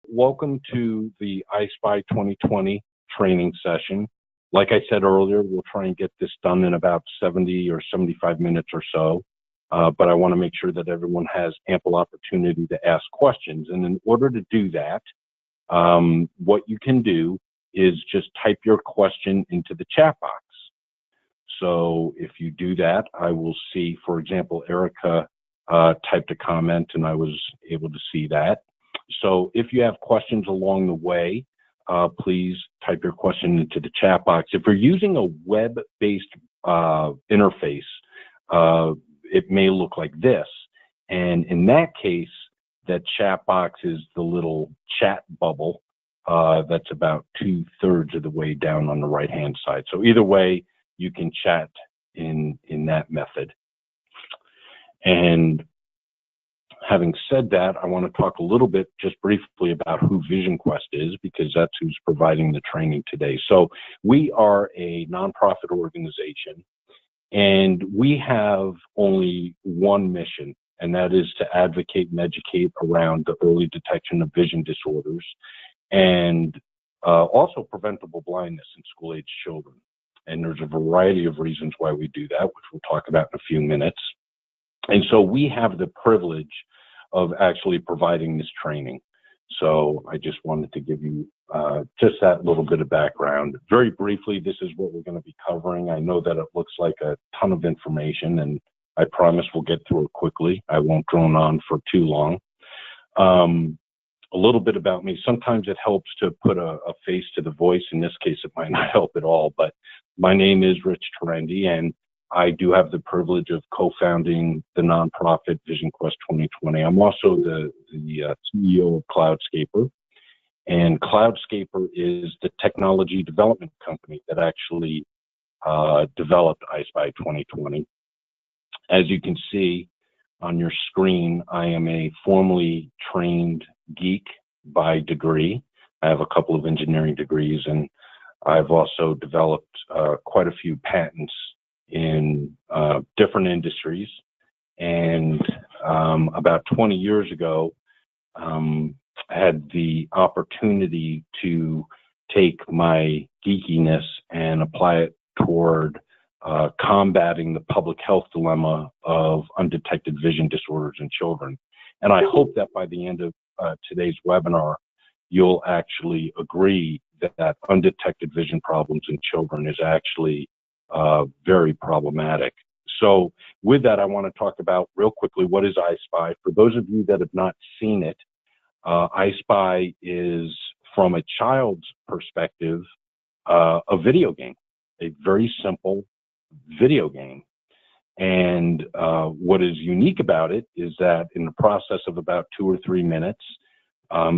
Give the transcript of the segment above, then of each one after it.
welcome to the EyeSpy 2020 training session. Like I said earlier, we'll try and get this done in about 70 or 75 minutes or so, but I want to make sure that everyone has ample opportunity to ask questions. And in order to do that, what you can do is just type your question into the chat box. So if you do that, I will see, for example, Erica typed a comment and I was able to see that. So if you have questions along the way, please type your question into the chat box. If you're using a web-based interface, it may look like this. And in that case, that chat box is the little chat bubble that's about 2/3 of the way down on the right-hand side. So either way, you can chat in that method. And having said that, I want to talk a little bit just briefly about who Vision Quest is, because that's who's providing the training today. So we are a nonprofit organization, and we have only one mission, and that is to advocate and educate around the early detection of vision disorders and also preventable blindness in school-age children. And there's a variety of reasons why we do that, which we'll talk about in a few minutes. And so we have the privilege of actually providing this training. So I just wanted to give you just that little bit of background. Very briefly, this is what we're going to be covering. I know that it looks like a ton of information, and I promise we'll get through it quickly. I won't drone on for too long. A little bit about me. Sometimes it helps to put a face to the voice. In this case, it might not help at all, but my name is Rich Terendi, and I do have the privilege of co-founding the nonprofit Vision Quest 2020. I'm also the CEO of Cloudscaper, and Cloudscaper is the technology development company that actually developed EyeSpy 2020. As you can see on your screen, I am a formally trained geek by degree. I have a couple of engineering degrees, and I've also developed quite a few patents in different industries. And about 20 years ago, I had the opportunity to take my geekiness and apply it toward combating the public health dilemma of undetected vision disorders in children. And I hope that by the end of today's webinar, you'll actually agree that undetected vision problems in children is actually very problematic. So with that, I want to talk about real quickly, what is EyeSpy? For those of you that have not seen it, EyeSpy is, from a child's perspective, a video game, a very simple video game. And what is unique about it is that in the process of about 2 or 3 minutes,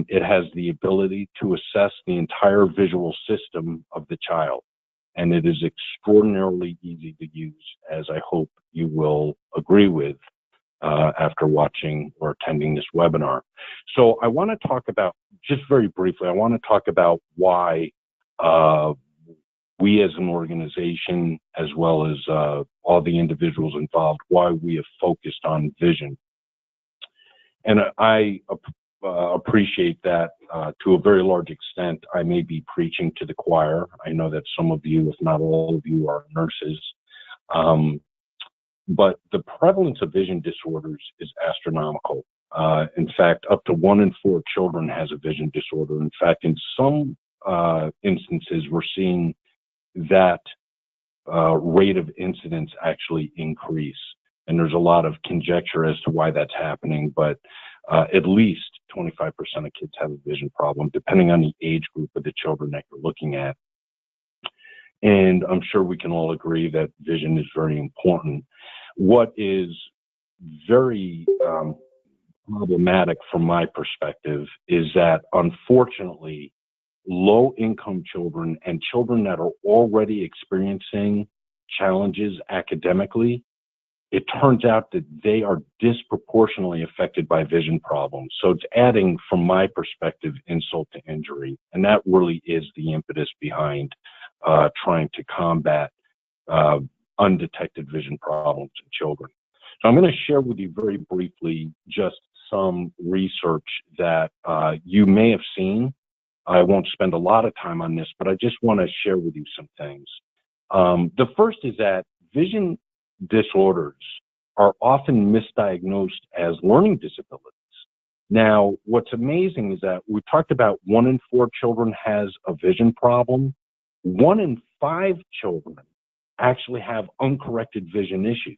it has the ability to assess the entire visual system of the child. And it is extraordinarily easy to use, as I hope you will agree with after watching or attending this webinar. So I want to talk about, just very briefly, I want to talk about why we as an organization, as well as all the individuals involved, why we have focused on vision. And I appreciate that to a very large extent. I may be preaching to the choir. I know that some of you, if not all of you, are nurses. But the prevalence of vision disorders is astronomical. In fact, up to 1 in 4 children has a vision disorder. In fact, in some instances, we're seeing that rate of incidence actually increase. And there's a lot of conjecture as to why that's happening, but at least 25% of kids have a vision problem, depending on the age group of the children that you're looking at. And I'm sure we can all agree that vision is very important. What is very problematic from my perspective is that, unfortunately, low-income children and children that are already experiencing challenges academically, it turns out that they are disproportionately affected by vision problems. So it's adding, from my perspective, insult to injury. And that really is the impetus behind trying to combat undetected vision problems in children. So I'm going to share with you very briefly just some research that you may have seen. I won't spend a lot of time on this, but I just want to share with you some things. The first is that vision disorders are often misdiagnosed as learning disabilities. Now, what's amazing is that we talked about 1 in 4 children has a vision problem. 1 in 5 children actually have uncorrected vision issues.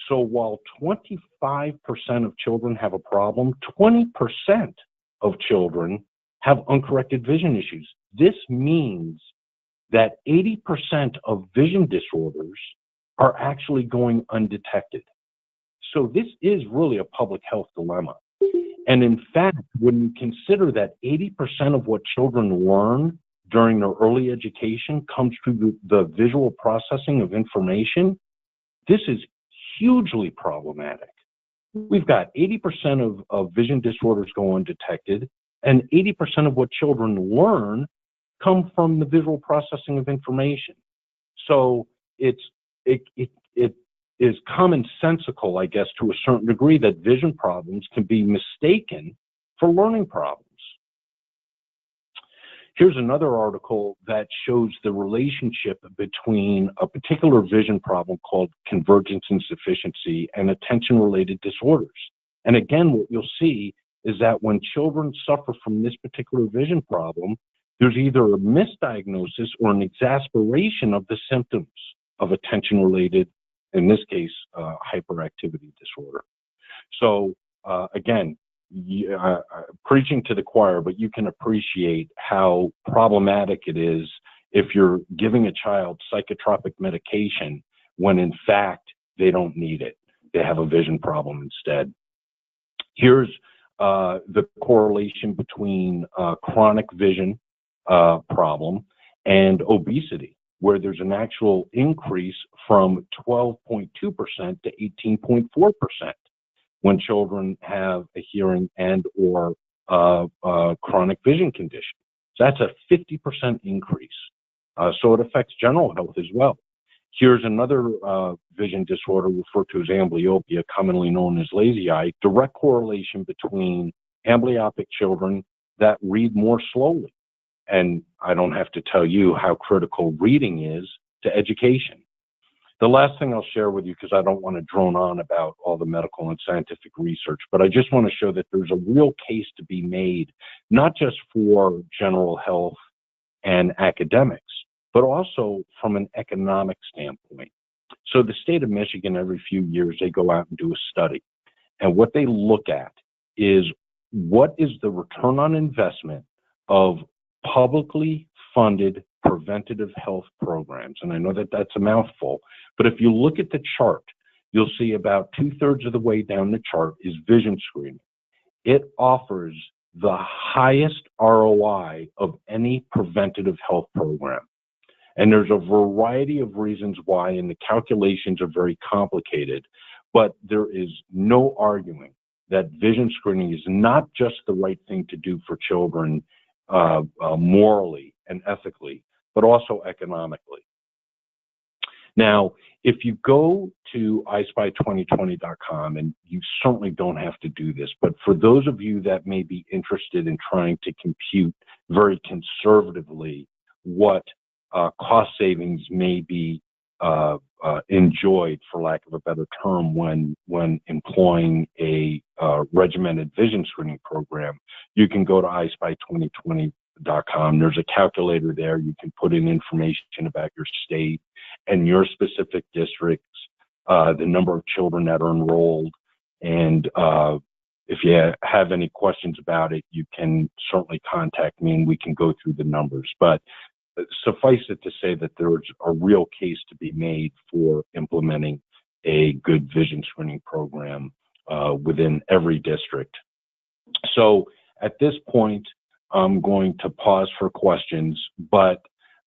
So while 25% of children have a problem, 20% of children have uncorrected vision issues. This means that 80% of vision disorders are actually going undetected. So this is really a public health dilemma. And in fact, when you consider that 80% of what children learn during their early education comes through the visual processing of information, this is hugely problematic. We've got 80% of vision disorders go undetected, and 80% of what children learn come from the visual processing of information. So it is commonsensical, I guess, to a certain degree, that vision problems can be mistaken for learning problems. Here's another article that shows the relationship between a particular vision problem called Convergence insufficiency and attention-related disorders. And again, what you'll see is that when children suffer from this particular vision problem, there's either a misdiagnosis or an exacerbation of the symptoms of attention-related, in this case, hyperactivity disorder. So again, preaching to the choir, but you can appreciate how problematic it is if you're giving a child psychotropic medication when in fact they don't need it. They have a vision problem instead. Here's the correlation between chronic vision problem and obesity, where there's an actual increase from 12.2% to 18.4% when children have a hearing and or chronic vision condition. So that's a 50% increase. So it affects general health as well. Here's another vision disorder referred to as amblyopia, commonly known as lazy eye, direct correlation between amblyopic children that read more slowly. And I don't have to tell you how critical reading is to education. The last thing I'll share with you, because I don't want to drone on about all the medical and scientific research, but I just want to show that there's a real case to be made, not just for general health and academics, but also from an economic standpoint. So the state of Michigan, every few years, they go out and do a study. And what they look at is what is the return on investment of publicly funded preventative health programs. And I know that that's a mouthful, but if you look at the chart, you'll see about 2/3 of the way down the chart is vision screening. It offers the highest ROI of any preventative health program. And there's a variety of reasons why, and the calculations are very complicated, but there is no arguing that vision screening is not just the right thing to do for children morally and ethically, but also economically. Now, if you go to EyeSpy2020.com, and you certainly don't have to do this, but for those of you that may be interested in trying to compute very conservatively what cost savings may be enjoyed, for lack of a better term, when employing a regimented vision screening program, you can go to EyeSpy2020.com. There's a calculator there. You can put in information about your state and your specific districts, the number of children that are enrolled, and if you have any questions about it, you can certainly contact me and we can go through the numbers. But suffice it to say that there's a real case to be made for implementing a good vision screening program within every district. So at this point, I'm going to pause for questions, but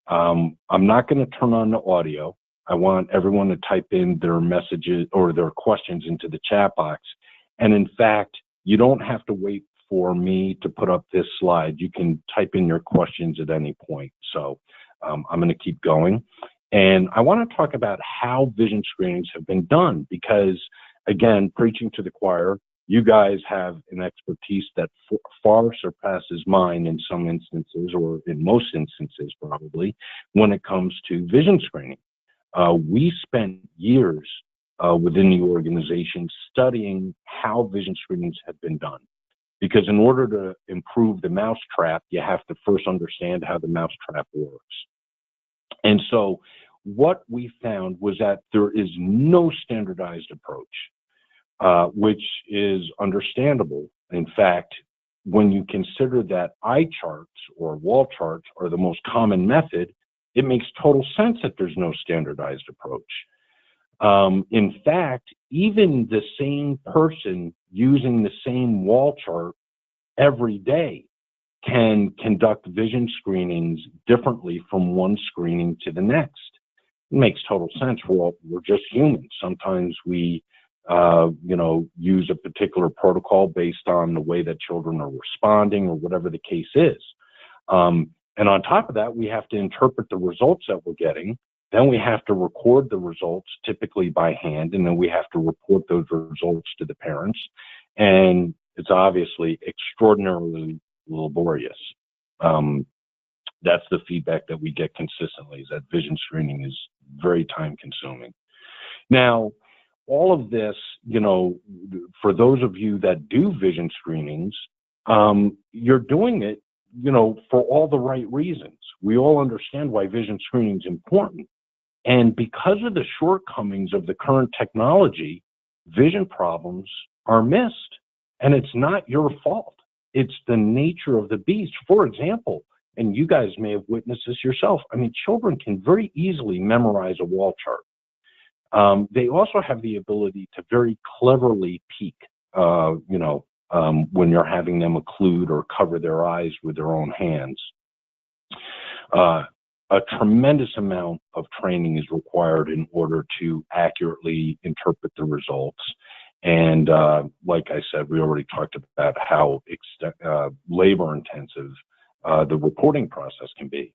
I'm not going to turn on the audio. I want everyone to type in their messages or their questions into the chat box. And in fact, you don't have to wait for me to put up this slide. You can type in your questions at any point. So I'm going to keep going. And I want to talk about how vision screenings have been done because, again, preaching to the choir, You guys have an expertise that far surpasses mine in some instances, or in most instances probably, when it comes to vision screening. We spent years within the organization studying how vision screenings have been done. Because in order to improve the mousetrap, you have to first understand how the mousetrap works. And so what we found was that there is no standardized approach, which is understandable. In fact, when you consider that eye charts or wall charts are the most common method, it makes total sense that there's no standardized approach. In fact, even the same person using the same wall chart every day can conduct vision screenings differently from one screening to the next. It makes total sense. We're just humans. Sometimes we, use a particular protocol based on the way that children are responding or whatever the case is. And on top of that, we have to interpret the results that we're getting. Then we have to record the results, typically by hand, and then we have to report those results to the parents. And it's obviously extraordinarily laborious. That's the feedback that we get consistently, is that vision screening is very time consuming. Now, all of this, for those of you that do vision screenings, you're doing it, for all the right reasons. We all understand why vision screening is important. And because of the shortcomings of the current technology, vision problems are missed. And it's not your fault. It's the nature of the beast. For example, and you guys may have witnessed this yourself, children can very easily memorize a wall chart. They also have the ability to very cleverly peek, when you're having them occlude or cover their eyes with their own hands. A tremendous amount of training is required in order to accurately interpret the results. And like I said, we already talked about how labor intensive the reporting process can be.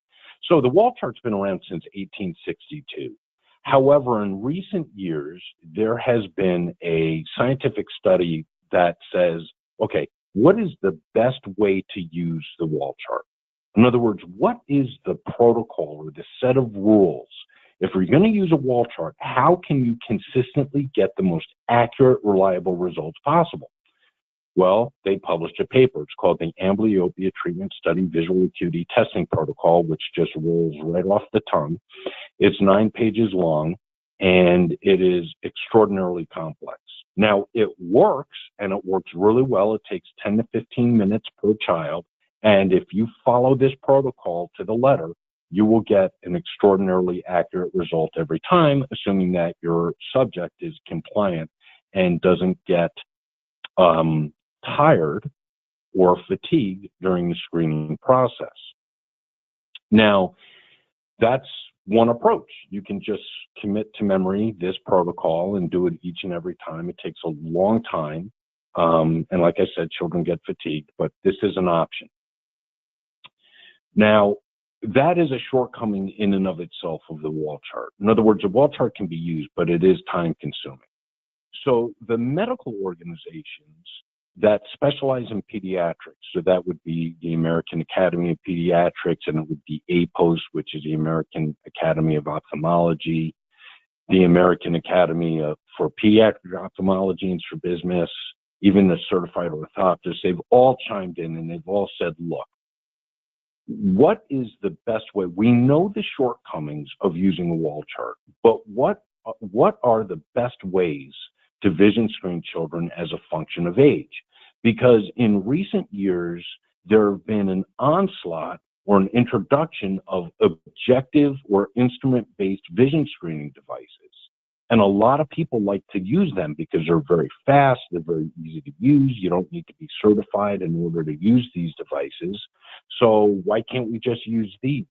So the wall chart's been around since 1862. However, in recent years, there has been a scientific study that says, okay, what is the best way to use the wall chart? In other words, what is the protocol or the set of rules? If we're going to use a wall chart, how can you consistently get the most accurate, reliable results possible? Well, they published a paper. It's called the Amblyopia Treatment Study Visual Acuity Testing Protocol, which just rolls right off the tongue. It's 9 pages long, and it is extraordinarily complex. Now, it works, and it works really well. It takes 10 to 15 minutes per child, and if you follow this protocol to the letter, you will get an extraordinarily accurate result every time, assuming that your subject is compliant and doesn't get tired or fatigued during the screening process. Now, that's one approach. You can just commit to memory this protocol and do it each and every time. It takes a long time. And like I said, children get fatigued, but this is an option. Now, that is a shortcoming in and of itself of the wall chart. In other words, a wall chart can be used, but it is time consuming. So the medical organizations that specialize in pediatrics, so that would be the American Academy of Pediatrics, and it would be APOS, which is the American Academy of Ophthalmology, the American Academy for Pediatric Ophthalmology and Strabismus, even the certified orthoptists, they've all chimed in and they've all said, look, what is the best way? We know the shortcomings of using a wall chart, but what are the best ways to vision screen children as a function of age? Because in recent years, there have been an onslaught or an introduction of objective or instrument-based vision screening devices. And a lot of people like to use them because they're very fast, they're very easy to use. You don't need to be certified in order to use these devices. So why can't we just use these?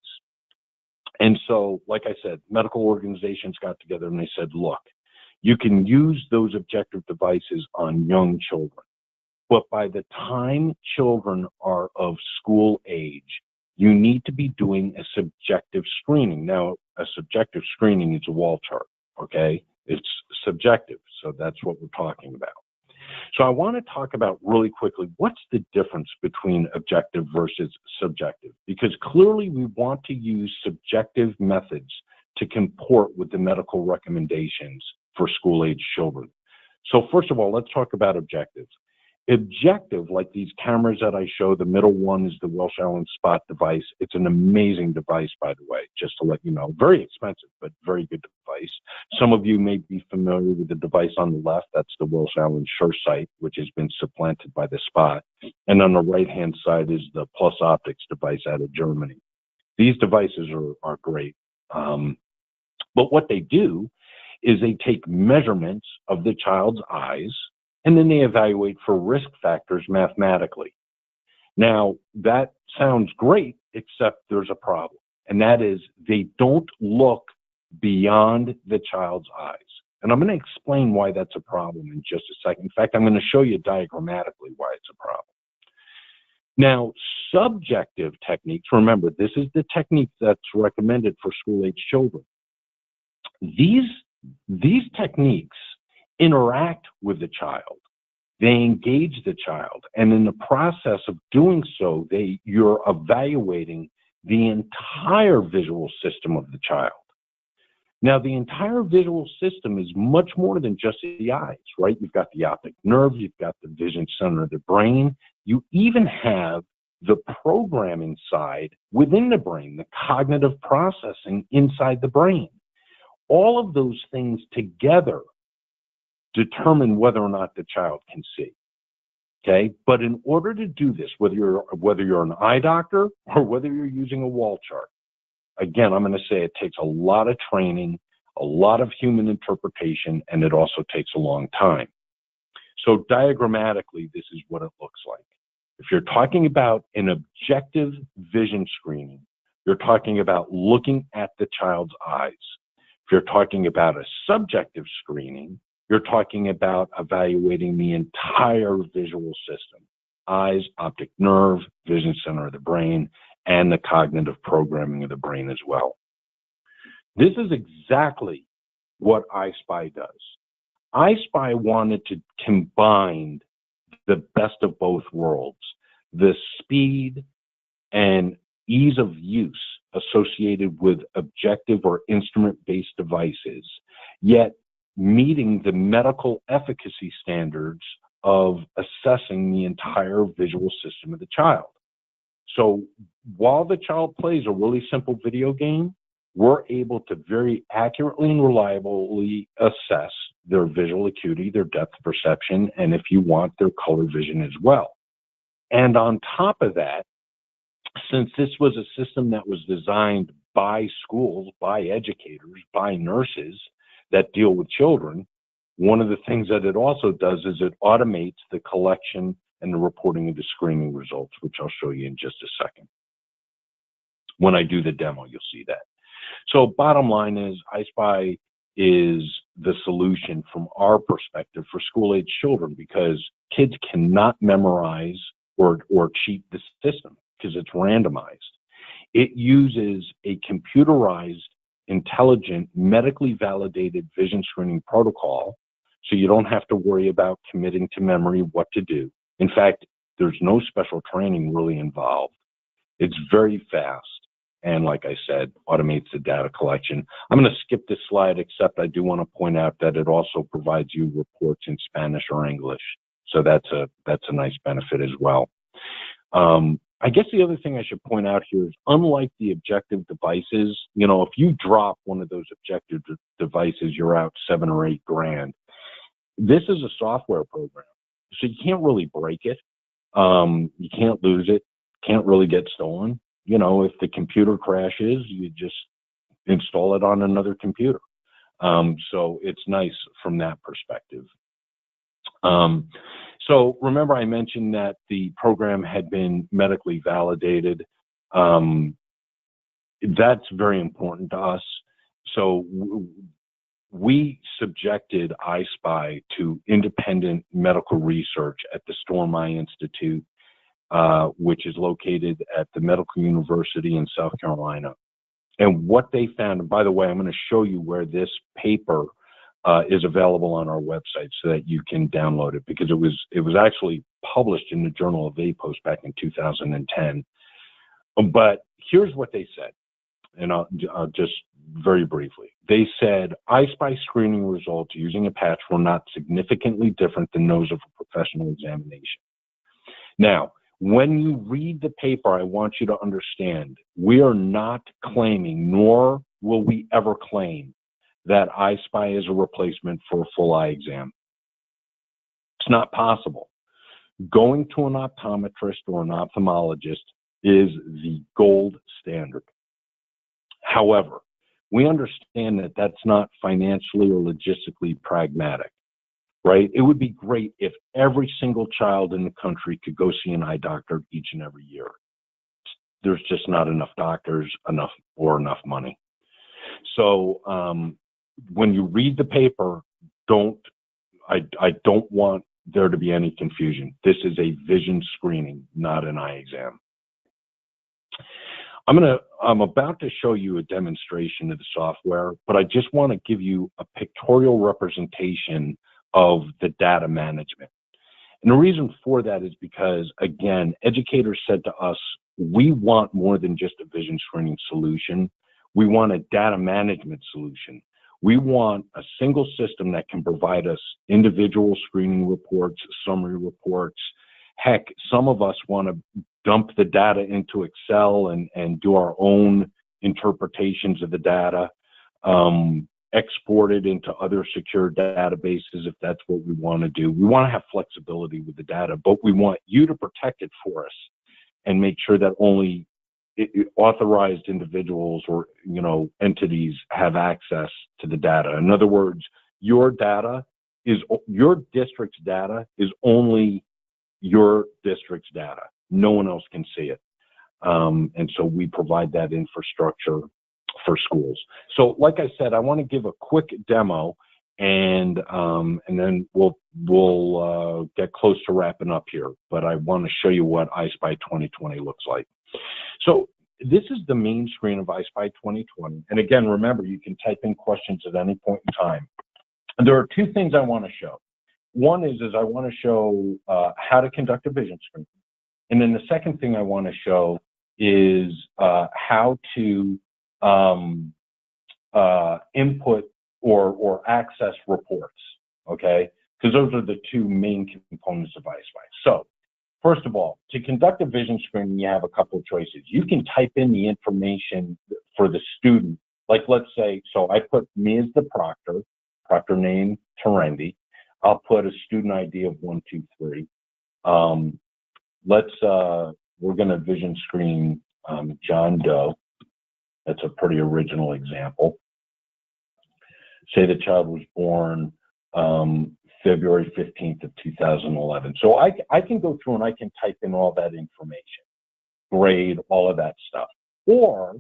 And so, like I said, medical organizations got together and they said, look, you can use those objective devices on young children. But by the time children are of school age, you need to be doing a subjective screening. Now, a subjective screening is a wall chart, okay? It's subjective, so that's what we're talking about. So I want to talk about really quickly, what's the difference between objective versus subjective? Because clearly we want to use subjective methods to comport with the medical recommendations for school-age children. So first of all, let's talk about objectives. Objective, like these cameras that I show, the middle one is the Welsh Allen Spot device. It's an amazing device, by the way, just to let you know. Very expensive, but very good device. Some of you may be familiar with the device on the left. That's the Welsh Allen SureSight, which has been supplanted by the Spot. And on the right-hand side is the Plus Optics device out of Germany. These devices are great. But what they do is they take measurements of the child's eyes, and then they evaluate for risk factors mathematically. Now, that sounds great, except there's a problem, and that is they don't look beyond the child's eyes. And I'm going to explain why that's a problem in just a second. In fact, I'm going to show you diagrammatically why it's a problem. Now, subjective techniques, remember, this is the technique that's recommended for school-age children. These techniques interact with the child. They engage the child. And in the process of doing so, you're evaluating the entire visual system of the child. Now, the entire visual system is much more than just the eyes, right? You've got the optic nerve, you've got the vision center of the brain. You even have the programming side within the brain, the cognitive processing inside the brain. All of those things together determine whether or not the child can see. Okay, but in order to do this, whether you're an eye doctor or whether you're using a wall chart, again, I'm going to say it takes a lot of training, a lot of human interpretation, and it also takes a long time. So diagrammatically, this is what it looks like. If you're talking about an objective vision screening, you're talking about looking at the child's eyes. If you're talking about a subjective screening, you're talking about evaluating the entire visual system: eyes, optic nerve, vision center of the brain, and the cognitive programming of the brain as well. This is exactly what EyeSpy does. EyeSpy wanted to combine the best of both worlds, the speed and ease of use associated with objective or instrument-based devices, yet meeting the medical efficacy standards of assessing the entire visual system of the child. So while the child plays a really simple video game, we're able to very accurately and reliably assess their visual acuity, their depth of perception, and if you want, their color vision as well. And on top of that, since this was a system that was designed by schools, by educators, by nurses that deal with children, one of the things that it also does is it automates the collection and the reporting of the screening results, which I'll show you in just a second. When I do the demo, you'll see that. So bottom line is, EyeSpy is the solution from our perspective for school-age children, because kids cannot memorize or cheat the system because it's randomized. It uses a computerized, intelligent, medically validated vision screening protocol, so you don't have to worry about committing to memory what to do. In fact, there's no special training really involved. It's very fast, and like I said, automates the data collection. I'm going to skip this slide, except I do want to point out that it also provides you reports in Spanish or English, so that's a nice benefit as well. I guess the other thing I should point out here is, unlike the objective devices, you know, if you drop one of those objective devices, you're out $7 or $8 grand. This is a software program, so you can't really break it. You can't lose it, can't really get stolen. You know, if the computer crashes, you just install it on another computer. So it's nice from that perspective. So remember, I mentioned that the program had been medically validated. That's very important to us. So we subjected EyeSpy to independent medical research at the Storm Eye Institute, which is located at the Medical University in South Carolina. And what they found, and by the way, I'm going to show you where this paper is available on our website so that you can download it, because it was actually published in the Journal of APOS back in 2010. But here's what they said, and I'll just very briefly. They said EyeSpy screening results using a patch were not significantly different than those of a professional examination. Now, when you read the paper, I want you to understand, we are not claiming, nor will we ever claim, that EyeSpy is a replacement for a full eye exam. It's not possible. Going to an optometrist or an ophthalmologist is the gold standard. However, we understand that that's not financially or logistically pragmatic, right? It would be great if every single child in the country could go see an eye doctor each and every year. There's just not enough doctors, enough money. So when you read the paper, I don't want there to be any confusion. This is a vision screening, not an eye exam. I'm about to show you a demonstration of the software, but I just want to give you a pictorial representation of the data management. And the reason for that is because, again, educators said to us, we want more than just a vision screening solution. We want a data management solution. We want a single system that can provide us individual screening reports, summary reports. Heck, some of us want to dump the data into Excel and do our own interpretations of the data, export it into other secure databases if that's what we want to do. We want to have flexibility with the data, but we want you to protect it for us and make sure that only authorized individuals or entities have access to the data. In other words, your district's data is only your district's data. No one else can see it. And so we provide that infrastructure for schools. So like I said, I want to give a quick demo, and then we'll get close to wrapping up here. But I want to show you what EyeSpy 2020 looks like. So this is the main screen of EyeSpy 2020. And again, remember, you can type in questions at any point in time. And there are two things I want to show. One is I want to show how to conduct a vision screen. And then the second thing I want to show is how to input or access reports, okay? Because those are the two main components of EyeSpy. So first of all, to conduct a vision screen, you have a couple of choices. You can type in the information for the student. Like, let's say, so I put me as the proctor name, Terendi. I'll put a student ID of 123. We're going to vision screen John Doe. That's a pretty original example. Say the child was born February 15th of 2011. So I can go through and I can type in all that information, grade, all of that stuff. Or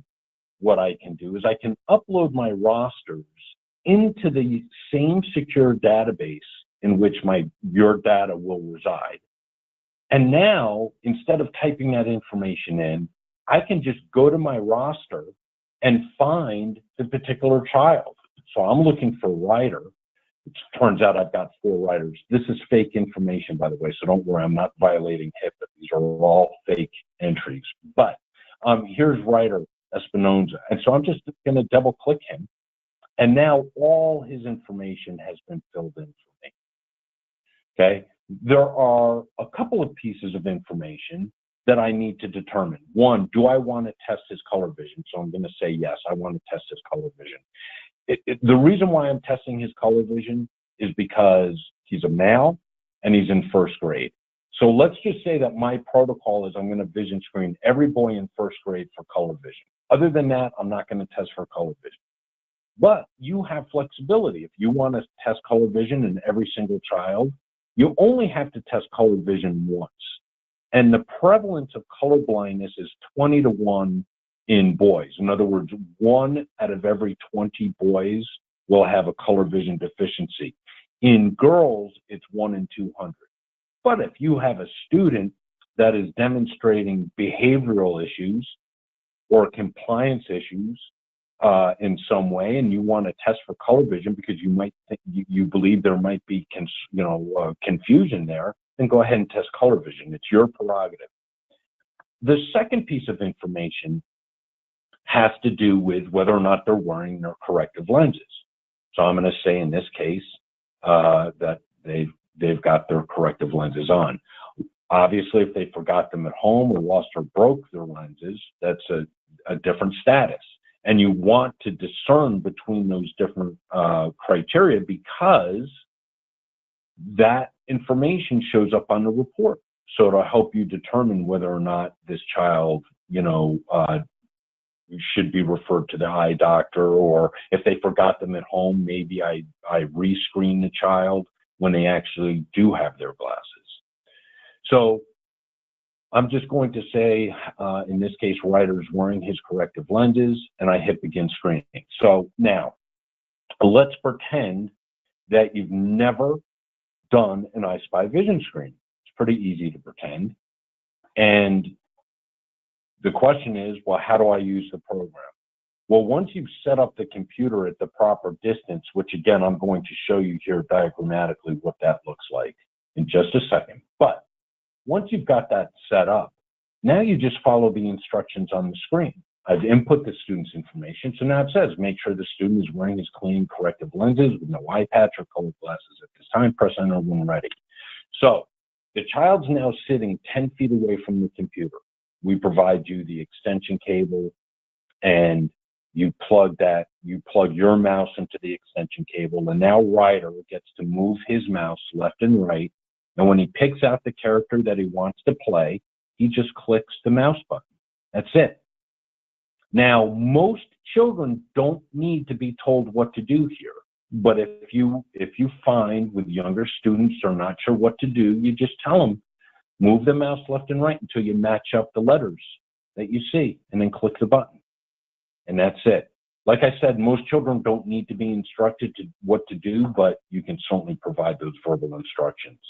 what I can do is I can upload my rosters into the same secure database in which your data will reside. And now, instead of typing that information in, I can just go to my roster and find the particular child. So I'm looking for Ryder. It turns out I've got 4 Ryders. This is fake information, by the way, so don't worry, I'm not violating HIPAA. These are all fake entries. But here's Ryder Espinoza. And so I'm just going to double click him. And now all his information has been filled in for me. Okay? There are a couple of pieces of information that I need to determine. One, do I want to test his color vision? So I'm going to say yes, I want to test his color vision. The reason why I'm testing his color vision is because he's a male and he's in 1st grade. So let's just say that my protocol is I'm going to vision screen every boy in 1st grade for color vision. Other than that, I'm not going to test for color vision. But you have flexibility. If you want to test color vision in every single child, you only have to test color vision once. And the prevalence of color blindness is 20 to 1 in boys. In other words, 1 out of every 20 boys will have a color vision deficiency. In girls, it's 1 in 200. But if you have a student that is demonstrating behavioral issues or compliance issues in some way, and you want to test for color vision because you might think, you believe there might be confusion there, then go ahead and test color vision. It's your prerogative. The second piece of information has to do with whether or not they're wearing their corrective lenses. So I'm going to say in this case that they've got their corrective lenses on. Obviously, if they forgot them at home or lost or broke their lenses, that's a different status. And you want to discern between those different criteria because that information shows up on the report. So it'll help you determine whether or not this child, should be referred to the eye doctor, or if they forgot them at home, maybe I rescreen the child when they actually do have their glasses. So I'm just going to say, in this case, Ryder's wearing his corrective lenses, and I hit begin screening. So now, let's pretend that you've never done an EyeSpy vision screen. It's pretty easy to pretend. And the question is, well, how do I use the program? Well, once you've set up the computer at the proper distance, which again, I'm going to show you here diagrammatically what that looks like in just a second. But once you've got that set up, now you just follow the instructions on the screen. I've input the student's information. So now it says, make sure the student is wearing his clean corrective lenses with no eye patch or colored glasses at this time. Press enter when ready. So the child's now sitting 10 feet away from the computer. We provide you the extension cable, and you plug your mouse into the extension cable, and now Ryder gets to move his mouse left and right. And when he picks out the character that he wants to play, he just clicks the mouse button. That's it. Now, most children don't need to be told what to do here. But if you find with younger students they're not sure what to do, you just tell them, move the mouse left and right until you match up the letters that you see, and then click the button. And that's it. Like I said, most children don't need to be instructed to what to do, but you can certainly provide those verbal instructions.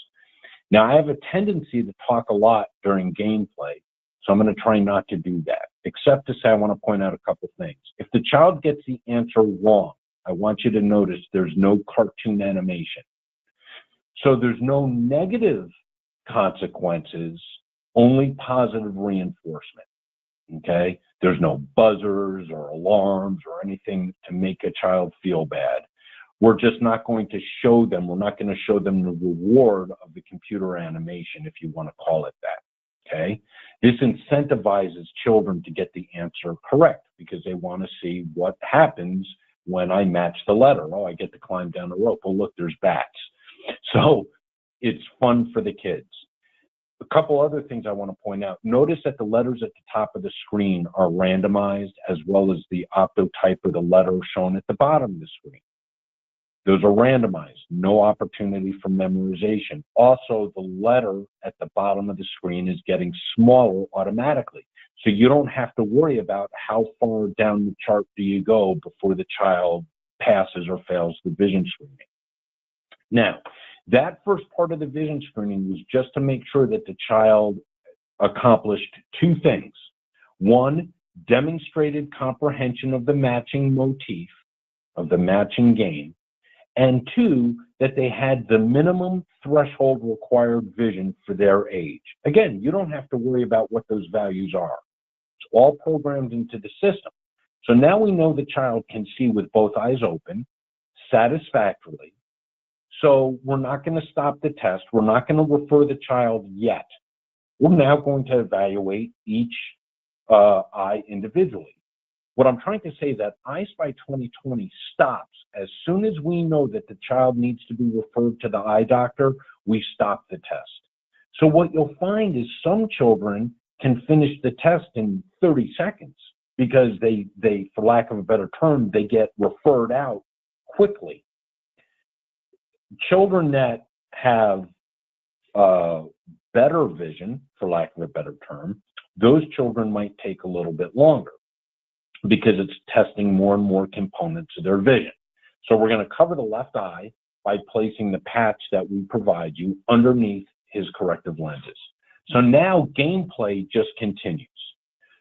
Now, I have a tendency to talk a lot during gameplay, so I'm going to try not to do that, except to say I want to point out a couple things. If the child gets the answer wrong, I want you to notice there's no cartoon animation. So there's no negative consequences, only positive reinforcement, okay? There's no buzzers or alarms or anything to make a child feel bad. We're just not going to show them, we're not going to show them the reward of the computer animation, if you want to call it that, okay? This incentivizes children to get the answer correct because they want to see what happens when I match the letter. Oh, I get to climb down the rope. Oh, look, there's bats. So it's fun for the kids. A couple other things I want to point out. Notice that the letters at the top of the screen are randomized, as well as the optotype of the letter shown at the bottom of the screen. Those are randomized, no opportunity for memorization. Also, the letter at the bottom of the screen is getting smaller automatically. So you don't have to worry about how far down the chart do you go before the child passes or fails the vision screening. Now, that first part of the vision screening was just to make sure that the child accomplished two things. One, demonstrated comprehension of the matching motif, of the matching game, and two, that they had the minimum threshold required vision for their age. Again, you don't have to worry about what those values are. It's all programmed into the system. So now we know the child can see with both eyes open satisfactorily. So we're not going to stop the test. We're not going to refer the child yet. We're now going to evaluate each eye individually. What I'm trying to say is that EyeSpy 2020 stops as soon as we know that the child needs to be referred to the eye doctor, we stop the test. So what you'll find is some children can finish the test in 30 seconds because they, for lack of a better term, they get referred out quickly. Children that have better vision, for lack of a better term, those children might take a little bit longer, because it's testing more and more components of their vision. So we're going to cover the left eye by placing the patch that we provide you underneath his corrective lenses. So now gameplay just continues.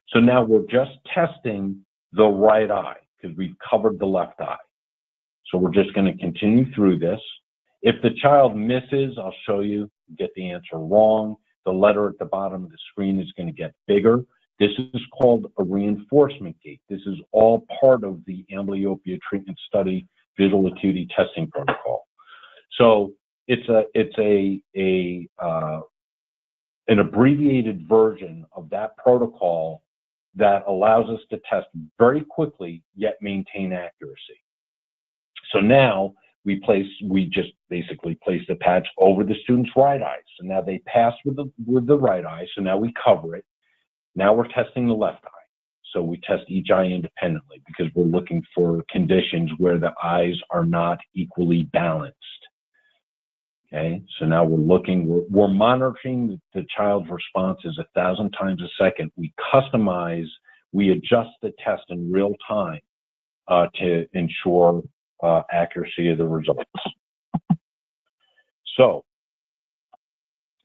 So now we're just testing the right eye, because we've covered the left eye. So we're just going to continue through this. If the child misses, I'll show you, get the answer wrong. The letter at the bottom of the screen is going to get bigger. This is called a reinforcement gate. This is all part of the amblyopia treatment study visual acuity testing protocol. So it's an abbreviated version of that protocol that allows us to test very quickly yet maintain accuracy. So now we just basically place the patch over the student's right eye. So now they pass with the right eye. So now we cover it. Now we're testing the left eye. So we test each eye independently because we're looking for conditions where the eyes are not equally balanced. Okay, so now we're monitoring the child's responses 1,000 times a second. We adjust the test in real time to ensure accuracy of the results. So,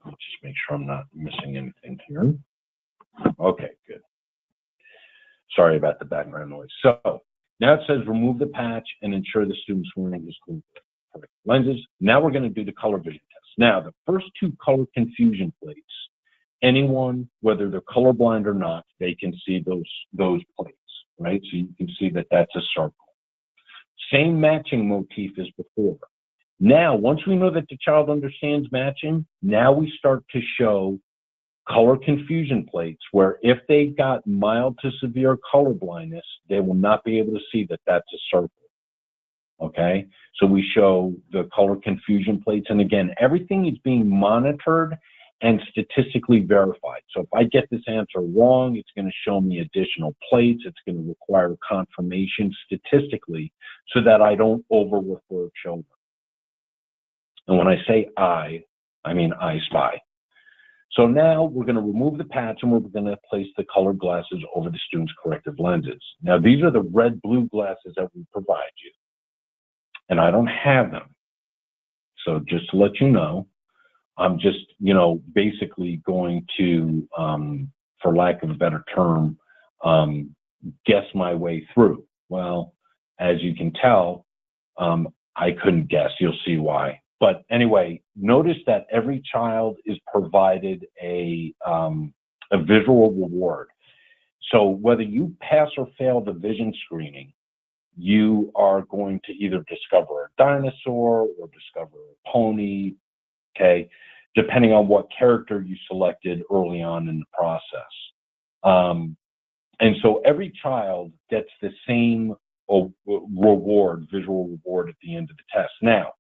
let's just make sure I'm not missing anything here. Okay, good. Sorry about the background noise. So, now it says remove the patch and ensure the student's wearing his correct lenses. Now we're going to do the color vision test. Now, the first two color confusion plates, anyone, whether they're colorblind or not, they can see those plates, right? So you can see that that's a circle. Same matching motif as before. Now, once we know that the child understands matching, now we start to show color confusion plates where if they got mild to severe color blindness, they will not be able to see that that's a circle. Okay, so we show the color confusion plates, and again, everything is being monitored and statistically verified. So if I get this answer wrong, it's going to show me additional plates. It's going to require confirmation statistically so that I don't over-refer children. And when I say I mean EyeSpy. So now we're going to remove the patch and we're going to place the colored glasses over the student's corrective lenses. Now, these are the red-blue glasses that we provide you. And I don't have them. So just to let you know, I'm just, basically going to, for lack of a better term, guess my way through. Well, as you can tell, I couldn't guess. You'll see why. But anyway, notice that every child is provided a visual reward. So whether you pass or fail the vision screening, you are going to either discover a dinosaur or discover a pony, okay, depending on what character you selected early on in the process. And so every child gets the same reward, visual reward at the end of the test. Now,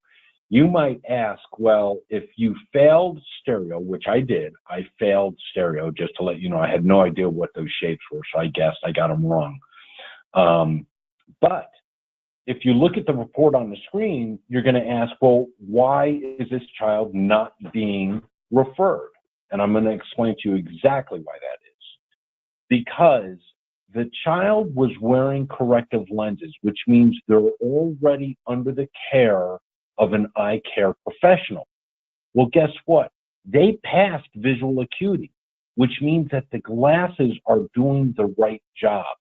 you might ask, well, if you failed stereo, which I did, I failed stereo, just to let you know, I had no idea what those shapes were, so I guessed I got them wrong. But if you look at the report on the screen, you're going to ask, well, why is this child not being referred? And I'm going to explain to you exactly why that is. Because the child was wearing corrective lenses, which means they're already under the care of an eye care professional. Well, guess what? They passed visual acuity, which means that the glasses are doing the right job.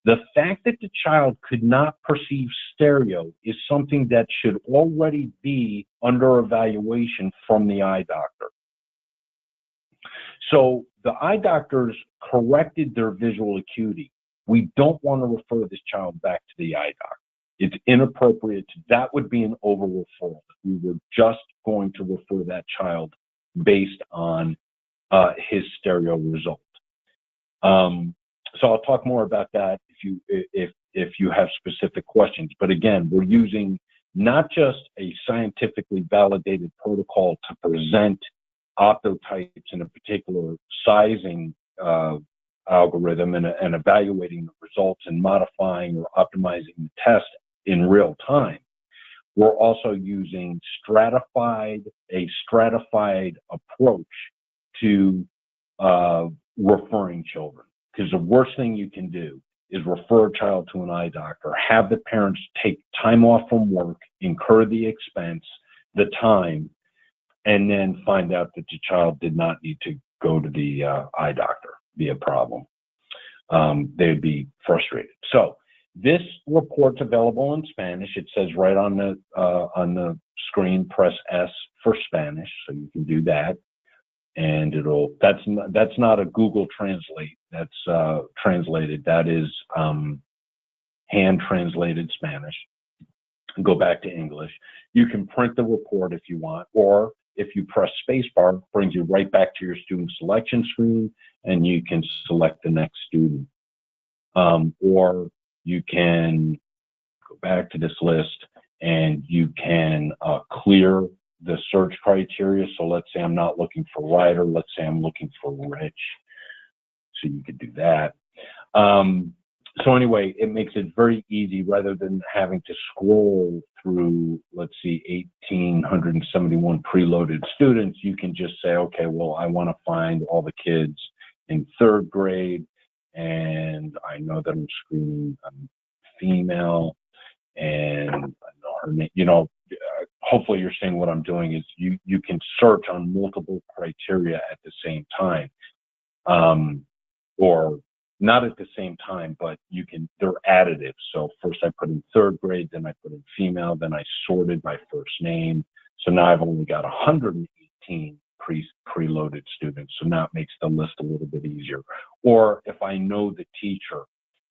The fact that the child could not perceive stereo is something that should already be under evaluation from the eye doctor. So the eye doctors corrected their visual acuity. We don't want to refer this child back to the eye doctor. It's inappropriate. That would be an over-referral. We were just going to refer that child based on his stereo result. So I'll talk more about that if you have specific questions. But again, we're using not just a scientifically validated protocol to present optotypes in a particular sizing algorithm and evaluating the results and modifying or optimizing the test in real time. We're also using a stratified approach to referring children. Because the worst thing you can do is refer a child to an eye doctor, have the parents take time off from work, incur the expense, the time, and then find out that the child did not need to go to the eye doctor. Be a problem. They'd be frustrated. So This report's available in Spanish. It says right on the screen, press S for Spanish, so you can do that. And that's not a Google Translate. That's translated. That is hand translated Spanish. Go back to English. You can print the report if you want, or if you press spacebar, it brings you right back to your student selection screen, and you can select the next student. Or you can go back to this list and you can clear the search criteria. So let's say I'm not looking for writer, let's say I'm looking for rich. So you could do that. So anyway, it makes it very easy rather than having to scroll through, let's see, 1,871 preloaded students. You can just say, okay, well, I want to find all the kids in 3rd grade, and I know that I'm screening female, and I know her name. You know, hopefully you're seeing what I'm doing is you can search on multiple criteria at the same time, or not at the same time, but they're additive. So first I put in 3rd grade, then I put in female, then I sorted by first name. So now I've only got 118 preloaded students. So now it makes the list a little bit easier. Or if I know the teacher,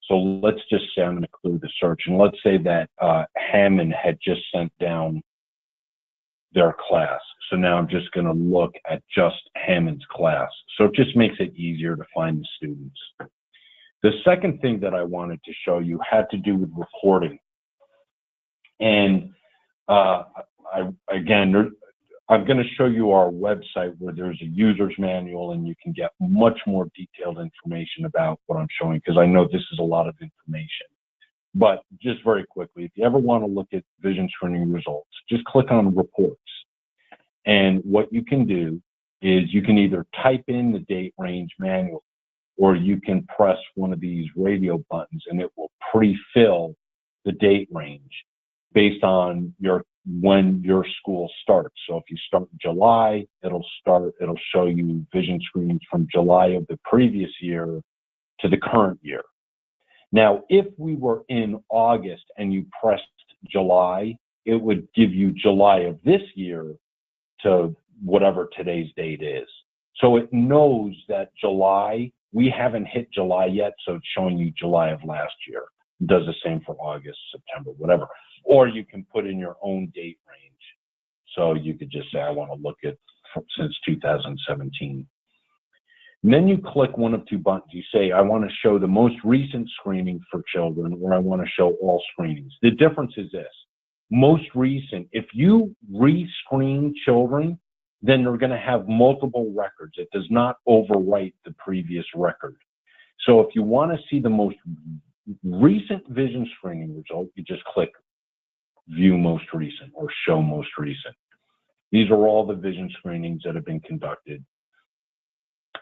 so let's just say I'm going to clear the search, and let's say that Hammond had just sent down their class. So now I'm just going to look at just Hammond's class. So it just makes it easier to find the students. The second thing that I wanted to show you had to do with reporting. And again, I'm going to show you our website where there's a user's manual, and you can get much more detailed information about what I'm showing, because I know this is a lot of information. But just very quickly, if you ever want to look at vision screening results, just click on reports. And what you can do is you can either type in the date range manually, or you can press one of these radio buttons and it will pre-fill the date range based on when your school starts. So if you start in July, it'll show you vision screenings from July of the previous year to the current year. Now, if we were in August and you pressed July, it would give you July of this year to whatever today's date is. So it knows that July, we haven't hit July yet, so it's showing you July of last year. It does the same for August, September, whatever. Or you can put in your own date range. So you could just say, I want to look at since 2017. And then you click one of two buttons. You say, I want to show the most recent screening for children, or I want to show all screenings. The difference is this. Most recent, if you re-screen children, then they're going to have multiple records. It does not overwrite the previous record. So if you want to see the most recent vision screening result, you just click View Most Recent or Show Most Recent. These are all the vision screenings that have been conducted.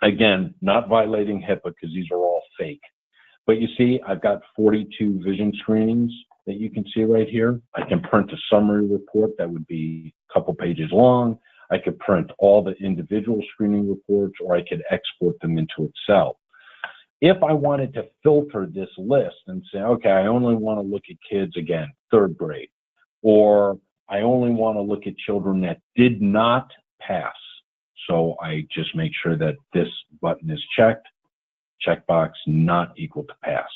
Again, not violating HIPAA because these are all fake. But you see, I've got 42 vision screenings that you can see right here. I can print a summary report that would be a couple pages long. I could print all the individual screening reports, or I could export them into Excel. If I wanted to filter this list and say, okay, I only want to look at kids, again, 3rd grade, or I only want to look at children that did not pass. So I just make sure that this button is checked, checkbox not equal to pass.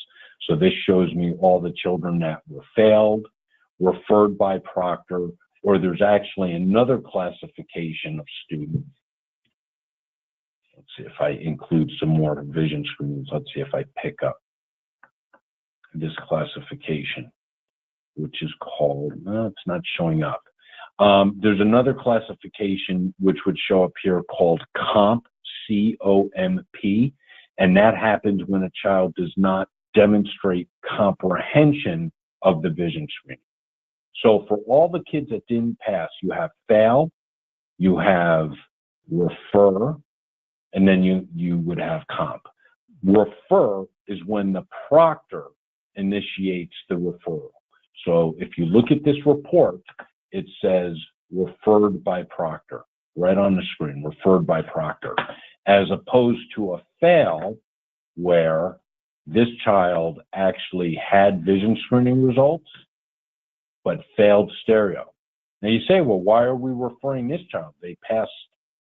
So this shows me all the children that were failed, referred by proctor, or there's actually another classification of students. Let's see if I include some more vision screens. Let's see if I pick up this classification, which is called, no, it's not showing up. There's another classification which would show up here called COMP, C-O-M-P, and that happens when a child does not demonstrate comprehension of the vision screen. So for all the kids that didn't pass, you have fail, you have refer, and then you would have comp. Refer is when the proctor initiates the referral. So if you look at this report, it says referred by proctor right on the screen, referred by proctor, as opposed to a fail where this child actually had vision screening results, but failed stereo. Now you say, well, why are we referring this child? They passed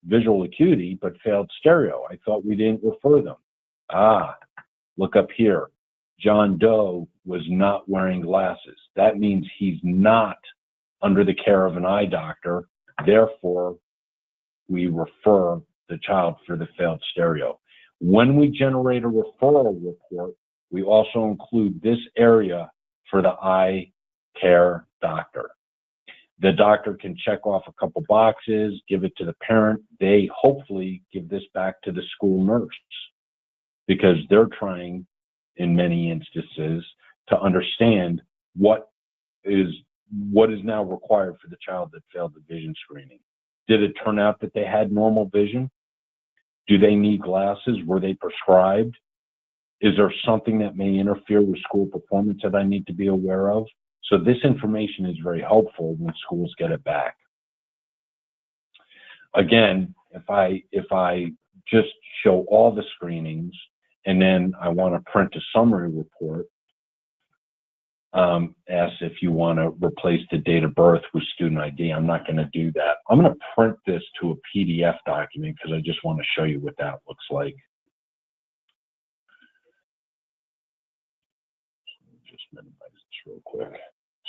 visual acuity, but failed stereo. I thought we didn't refer them. Look up here. John Doe was not wearing glasses. That means he's not under the care of an eye doctor. Therefore, we refer the child for the failed stereo. When we generate a referral report, we also include this area for the eye care doctor. The doctor can check off a couple boxes, give it to the parent. They hopefully give this back to the school nurse because they're trying, in many instances, to understand what is now required for the child that failed the vision screening. Did it turn out that they had normal vision? Do they need glasses? Were they prescribed? Is there something that may interfere with school performance that I need to be aware of? So this information is very helpful when schools get it back. Again, if I just show all the screenings and then I want to print a summary report, asks if you want to replace the date of birth with student ID. I'm not going to do that. I'm going to print this to a PDF document because I just want to show you what that looks like. Just minimize this real quick.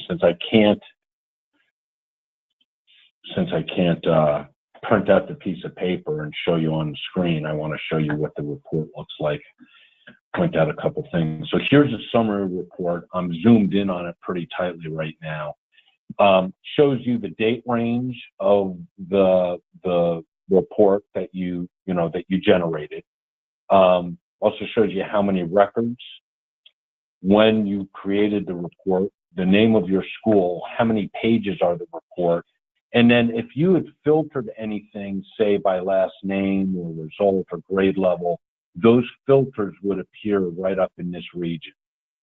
Since I can't print out the piece of paper and show you on the screen, I want to show you what the report looks like. Point out a couple things. So here's a summary report. I'm zoomed in on it pretty tightly right now. Shows you the date range of the report that you generated. Also shows you how many records, when you created the report, the name of your school, how many pages are the report, and then if you had filtered anything, say by last name or result or grade level, those filters would appear right up in this region.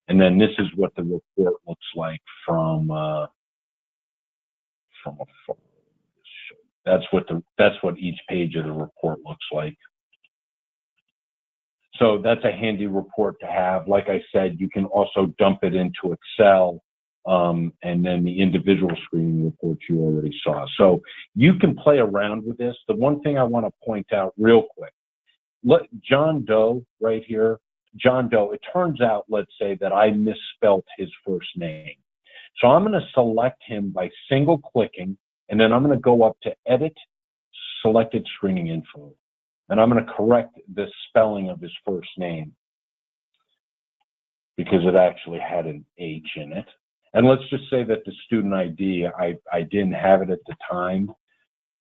And then this is what the report looks like from a phone. That's what each page of the report looks like. So that's a handy report to have. Like I said, you can also dump it into Excel, and then the individual screening reports you already saw. So you can play around with this. The one thing I want to point out real quick, John Doe right here, John Doe, it turns out, let's say that I misspelt his first name. So I'm going to select him by single clicking, and then I'm going to go up to Edit, Selected Screening Info. And I'm going to correct the spelling of his first name because it actually had an H in it. And let's just say that the student ID, I didn't have it at the time.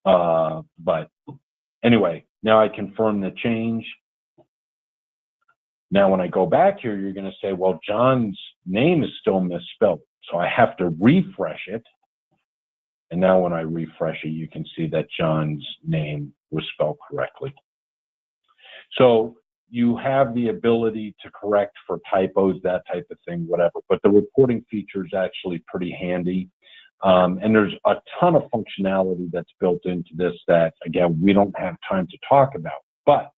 But anyway, now I confirm the change. Now, when I go back here, you're going to say, well, John's name is still misspelled. So I have to refresh it. And now when I refresh it, you can see that John's name was spelled correctly. So you have the ability to correct for typos, that type of thing, whatever. But the reporting feature is actually pretty handy. And there's a ton of functionality that's built into this that, again, we don't have time to talk about. But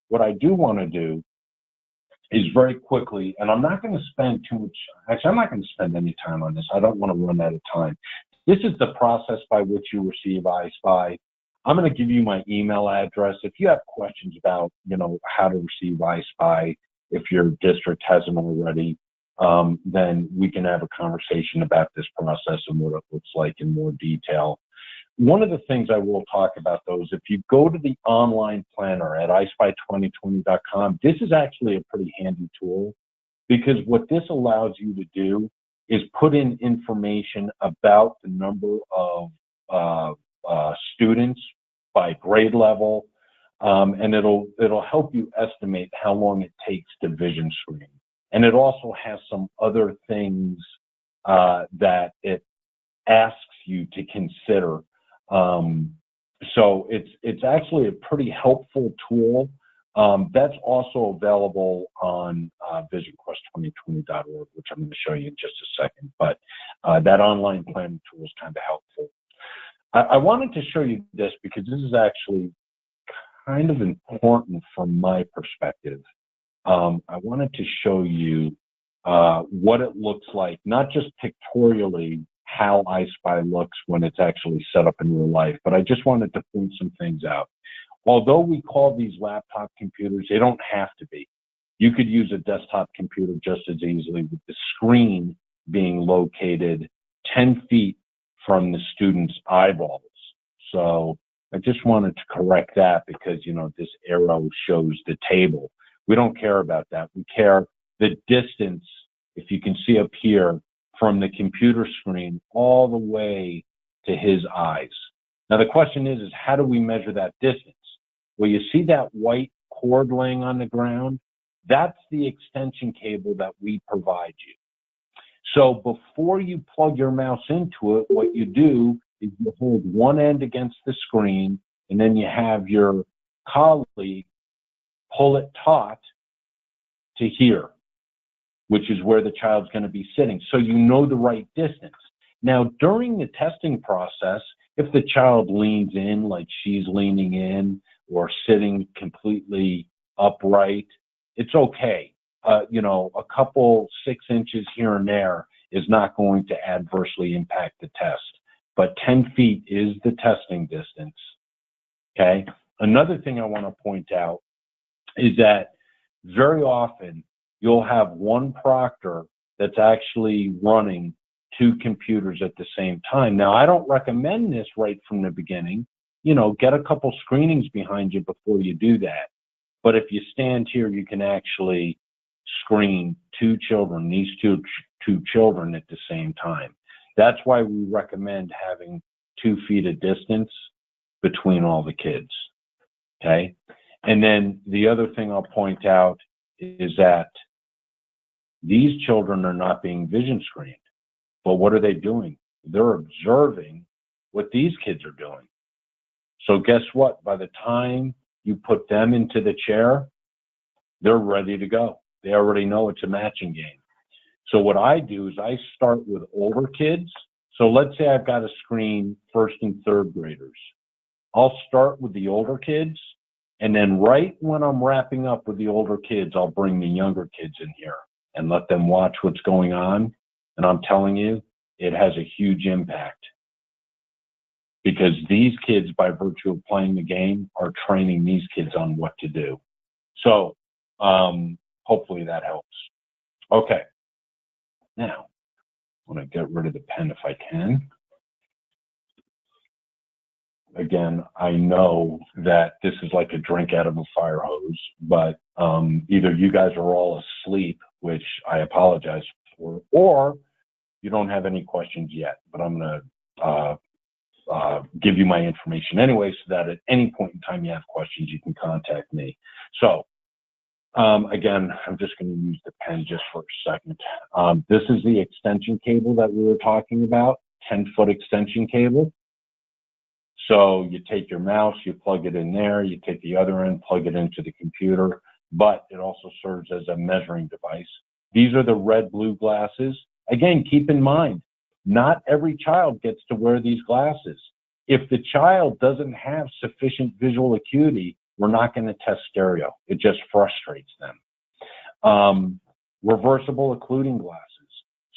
what I do want to do is very quickly, and I'm not going to spend too much, actually, I'm not going to spend any time on this. I don't want to run out of time. This is the process by which you receive EyeSpy. I'm going to give you my email address. If you have questions about, how to receive EyeSpy, if your district hasn't already, then we can have a conversation about this process and what it looks like in more detail. One of the things I will talk about, though, is if you go to the online planner at EyeSpy2020.com, this is actually a pretty handy tool because what this allows you to do is put in information about the number of students by grade level, and it'll help you estimate how long it takes to vision screen. And it also has some other things that it asks you to consider. So it's actually a pretty helpful tool. That's also available on visionquest2020.org, which I'm going to show you in just a second. But that online planning tool is kind of helpful. I wanted to show you this because this is actually kind of important from my perspective. I wanted to show you what it looks like, not just pictorially how EyeSpy looks when it's actually set up in real life, but I just wanted to point some things out. Although we call these laptop computers, they don't have to be. You could use a desktop computer just as easily with the screen being located 10 feet from the student's eyeballs. So I just wanted to correct that because, you know, this arrow shows the table. We don't care about that. We care the distance, if you can see up here, from the computer screen all the way to his eyes. Now the question is how do we measure that distance? Well, you see that white cord laying on the ground? That's the extension cable that we provide you. So before you plug your mouse into it, what you do is you hold one end against the screen, and then you have your colleague pull it taut to here, which is where the child's going to be sitting. So you know the right distance. Now, during the testing process, if the child leans in like she's leaning in or sitting completely upright, it's okay. You know, a couple 6 inches here and there is not going to adversely impact the test. But 10 feet is the testing distance, okay? Another thing I want to point out is that very often you'll have one proctor that's actually running 2 computers at the same time. Now, I don't recommend this right from the beginning. You know, get a couple screenings behind you before you do that. But if you stand here, you can actually screen 2 children, these two children at the same time. That's why we recommend having 2 feet of distance between all the kids, okay? And then the other thing I'll point out is that these children are not being vision screened. But what are they doing? They're observing what these kids are doing. So guess what? By the time you put them into the chair, they're ready to go. They already know it's a matching game. So what I do is I start with older kids. So let's say I've got to screen 1st and 3rd graders. I'll start with the older kids, and then right when I'm wrapping up with the older kids, I'll bring the younger kids in here and let them watch what's going on. And I'm telling you, it has a huge impact because these kids, by virtue of playing the game, are training these kids on what to do. So hopefully that helps. Okay. Now, I'm going to get rid of the pen if I can. Again, I know that this is like a drink out of a fire hose, but either you guys are all asleep, which I apologize for, or you don't have any questions yet. But I'm going to give you my information anyway, so that at any point in time you have questions, you can contact me. So again, I'm just going to use the pen just for a second. This is the extension cable that we were talking about, 10-foot extension cable. So you take your mouse, you plug it in there, you take the other end, plug it into the computer, but it also serves as a measuring device. These are the red-blue glasses. Again, keep in mind, not every child gets to wear these glasses. If the child doesn't have sufficient visual acuity, we're not going to test stereo. It just frustrates them. Reversible occluding glasses.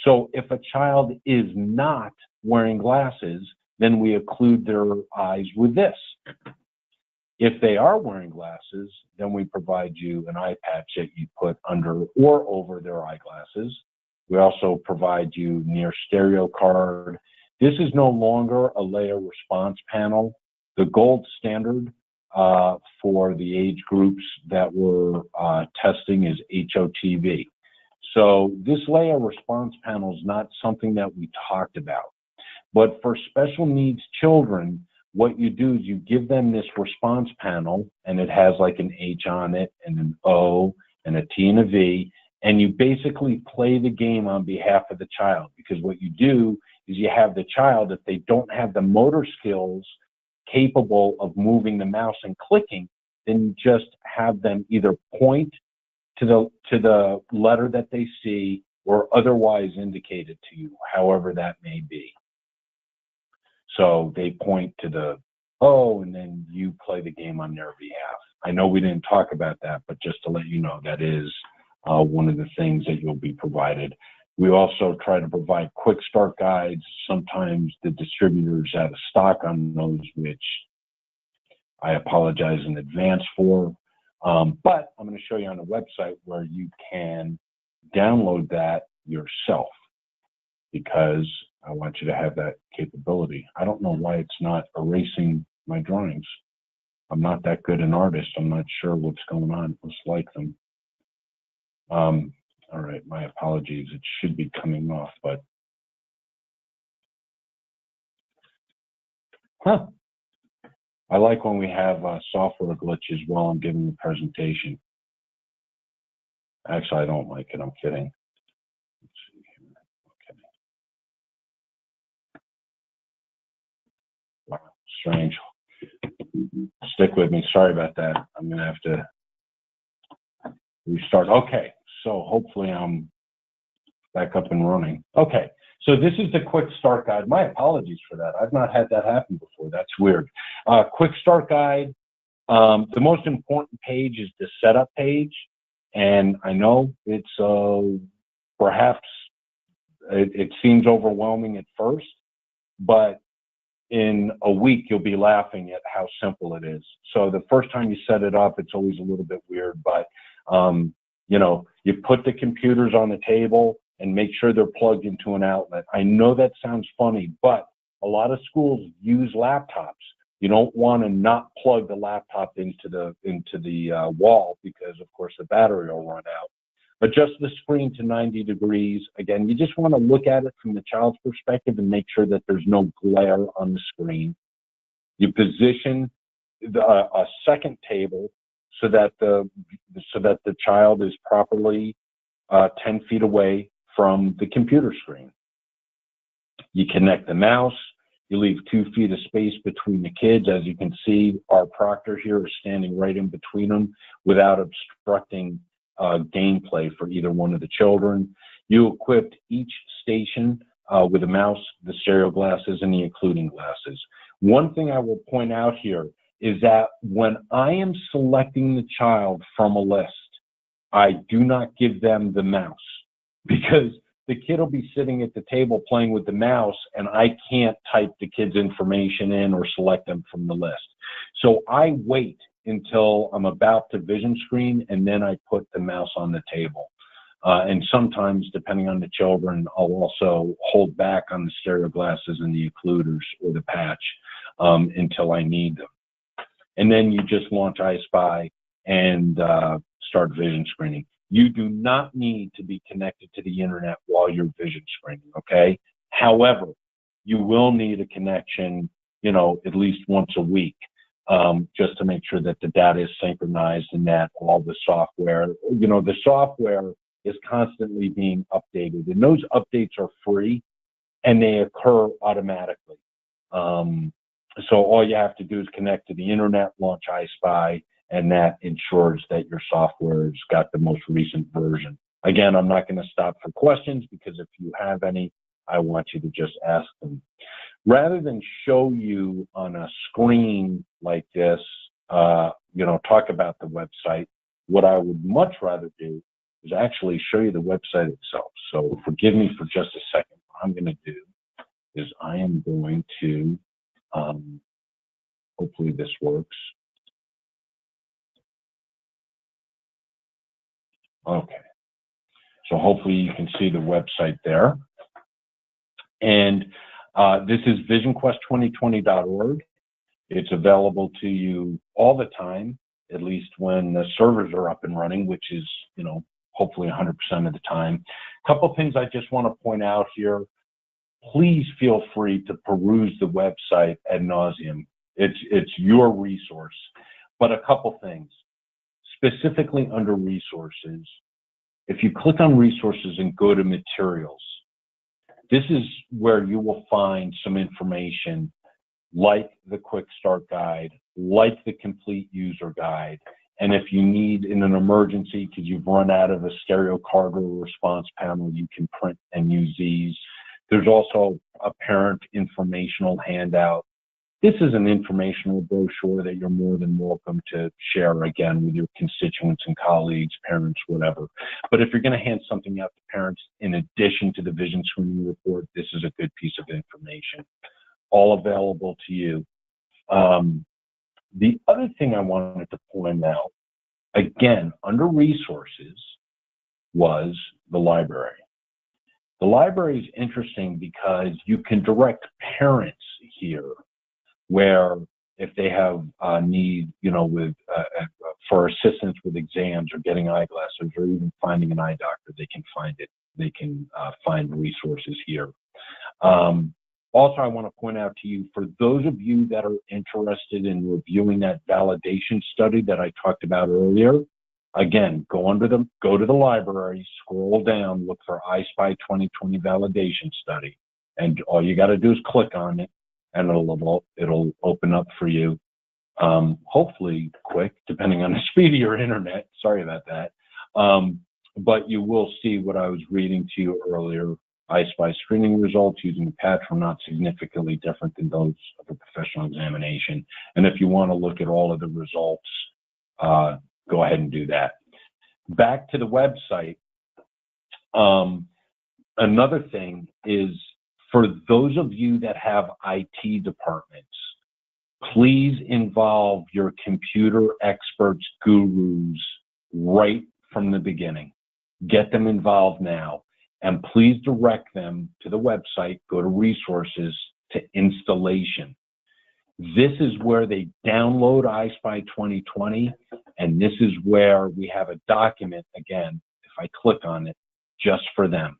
So if a child is not wearing glasses, then we occlude their eyes with this. If they are wearing glasses, then we provide you an eye patch that you put under or over their eyeglasses. We also provide you near stereo card. This is no longer a layer response panel. The gold standard for the age groups that we're testing is HOTV. So this layer response panel is not something that we talked about. But for special needs children, what you do is you give them this response panel, and it has like an H on it, and an O, and a T and a V, and you basically play the game on behalf of the child. Because what you do is you have the child, if they don't have the motor skills capable of moving the mouse and clicking, then you just have them either point to the letter that they see or otherwise indicate it to you, however that may be. So they point to the Oh, and then you play the game on their behalf. I know we didn't talk about that, but just to let you know, that is one of the things that you'll be provided. We also try to provide quick start guides. Sometimes the distributors out of stock on those, which I apologize in advance for. But I'm going to show you on the website where you can download that yourself, because I want you to have that capability. I don't know why it's not erasing my drawings. I'm not that good an artist. I'm not sure what's going on. Let's like them. All right, my apologies. It should be coming off, but I like when we have software glitches while I'm giving the presentation. Actually, I don't like it. I'm kidding. Let's see here. Okay. Wow, strange. Stick with me. Sorry about that. I'm going to have to restart. Okay, so hopefully I'm back up and running. Okay, so this is the quick start guide. My apologies for that. I've not had that happen before. That's weird. Quick start guide. The most important page is the setup page. And I know it's perhaps it seems overwhelming at first, but in a week you'll be laughing at how simple it is. So the first time you set it up, it's always a little bit weird, but you know, you put the computers on the table and make sure they're plugged into an outlet. I know that sounds funny, but a lot of schools use laptops. You don't want to not plug the laptop into the wall, because of course the battery will run out. Adjust the screen to 90 degrees. Again, you just want to look at it from the child's perspective and make sure that there's no glare on the screen. You position a second table so that the child is properly 10 feet away from the computer screen. You connect the mouse. You leave 2 feet of space between the kids. As you can see, our proctor here is standing right in between them without obstructing gameplay for either one of the children. You equipped each station with a mouse, the stereo glasses, and the occluding glasses. One thing I will point out here is that when I am selecting the child from a list, I do not give them the mouse, because the kid will be sitting at the table playing with the mouse, and I can't type the kid's information in or select them from the list. So I wait until I'm about to vision screen, and then I put the mouse on the table. And sometimes, depending on the children, I'll also hold back on the stereo glasses and the occluders or the patch until I need them. And then you just launch EyeSpy and start vision screening. You do not need to be connected to the internet while you're vision screening, okay? However, you will need a connection, you know, at least once a week, just to make sure that the data is synchronized and that all the software, you know, the software is constantly being updated. And those updates are free and they occur automatically. So all you have to do is connect to the internet, launch EyeSpy, and that ensures that your software's got the most recent version. Again, I'm not going to stop for questions, because if you have any, I want you to just ask them. Rather than show you on a screen like this, you know, talk about the website, what I would much rather do is actually show you the website itself. So forgive me for just a second. What I'm going to do is I am going to, hopefully this works. Okay, so hopefully you can see the website there. And this is visionquest2020.org. It's available to you all the time, at least when the servers are up and running, which is, you know, hopefully 100% of the time. A couple of things I just want to point out here. Please feel free to peruse the website ad nauseum. It's your resource. But a couple things. Specifically under resources, if you click on resources and go to materials, this is where you will find some information like the quick start guide, like the complete user guide. And if you need, in an emergency, because you've run out of a stereo cargo response panel, you can print and use these. There's also a parent informational handout. This is an informational brochure that you're more than welcome to share, again, with your constituents and colleagues, parents, whatever. But if you're going to hand something out to parents in addition to the vision screening report, this is a good piece of information, all available to you. The other thing I wanted to point out, again, under resources, was the library. The library is interesting because you can direct parents here, where if they have a need, you know, with for assistance with exams or getting eyeglasses or even finding an eye doctor, they can find it. They can find resources here. Also, I want to point out to you, for those of you that are interested in reviewing that validation study that I talked about earlier, again, go to the library, scroll down, look for EyeSpy 2020 validation study, and all you got to do is click on it, and it'll open up for you. Hopefully quick, depending on the speed of your internet. Sorry about that. But you will see what I was reading to you earlier. EyeSpy screening results using the patch were not significantly different than those of a professional examination. And if you want to look at all of the results, go ahead and do that. Back to the website. Another thing is, for those of you that have IT departments, please involve your computer experts, gurus, right from the beginning. Get them involved now. And please direct them to the website, go to resources, to installation. This is where they download EyeSpy 2020, and this is where we have a document, again, if I click on it, just for them.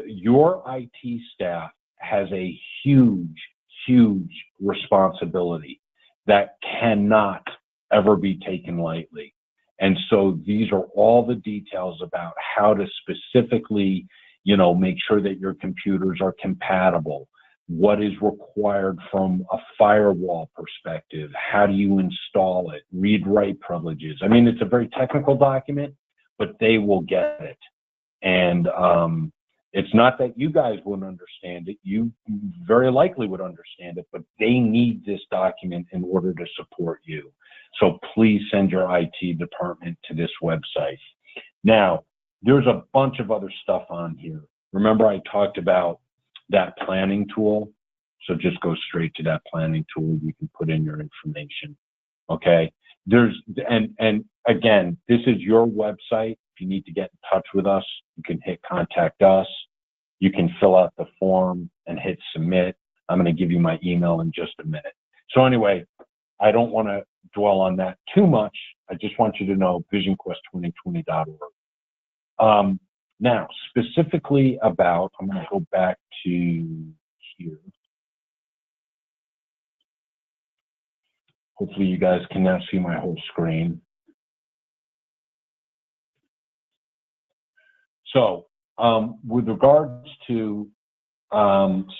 Your IT staff has a huge, huge responsibility that cannot ever be taken lightly. And so these are all the details about how to specifically, you know, make sure that your computers are compatible, what is required from a firewall perspective, how do you install it, read-write privileges. I mean, it's a very technical document, but they will get it. And it's not that you guys wouldn't understand it. You very likely would understand it, but they need this document in order to support you. So please send your IT department to this website. Now, there's a bunch of other stuff on here. Remember I talked about that planning tool? So just go straight to that planning tool. You can put in your information, okay? And again, this is your website. If you need to get in touch with us, you can hit contact us. You can fill out the form and hit submit. I'm going to give you my email in just a minute. So anyway, I don't want to dwell on that too much. I just want you to know visionquest2020.org. Now, specifically about, I'm going to go back to here. Hopefully you guys can now see my whole screen. So with regards to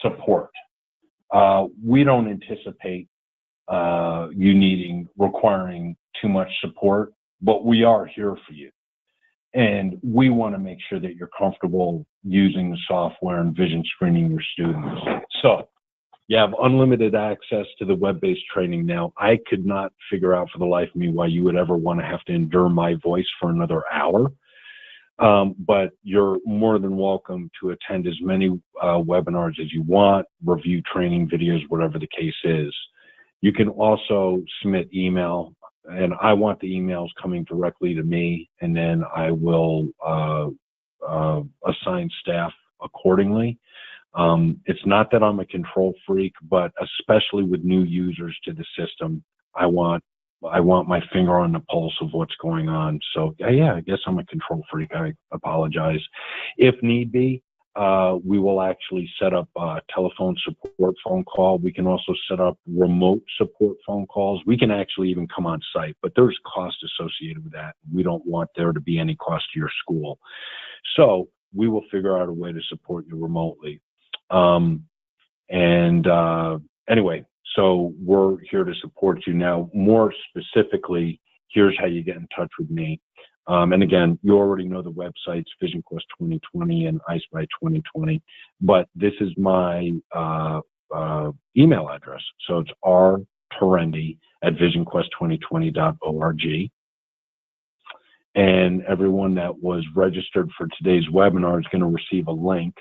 support, we don't anticipate you requiring too much support, but we are here for you. And we want to make sure that you're comfortable using the software and vision screening your students. So you have unlimited access to the web-based training now. I could not figure out for the life of me why you would ever want to have to endure my voice for another hour. But you're more than welcome to attend as many webinars as you want, review training videos, whatever the case is. You can also submit email, and I want the emails coming directly to me, and then I will assign staff accordingly. It's not that I'm a control freak, but especially with new users to the system, I want my finger on the pulse of what's going on. So yeah, I guess I'm a control freak. I apologize. If need be, we will actually set up a telephone support phone call. We can also set up remote support phone calls. We can actually even come on site, but there's cost associated with that. We don't want there to be any cost to your school. So we will figure out a way to support you remotely. Anyway, so we're here to support you. Now, more specifically, here's how you get in touch with me. And again, you already know the websites, VisionQuest 2020 and EyeSpy 2020, but this is my email address. So it's rtorendi@visionquest2020.org. And everyone that was registered for today's webinar is going to receive a link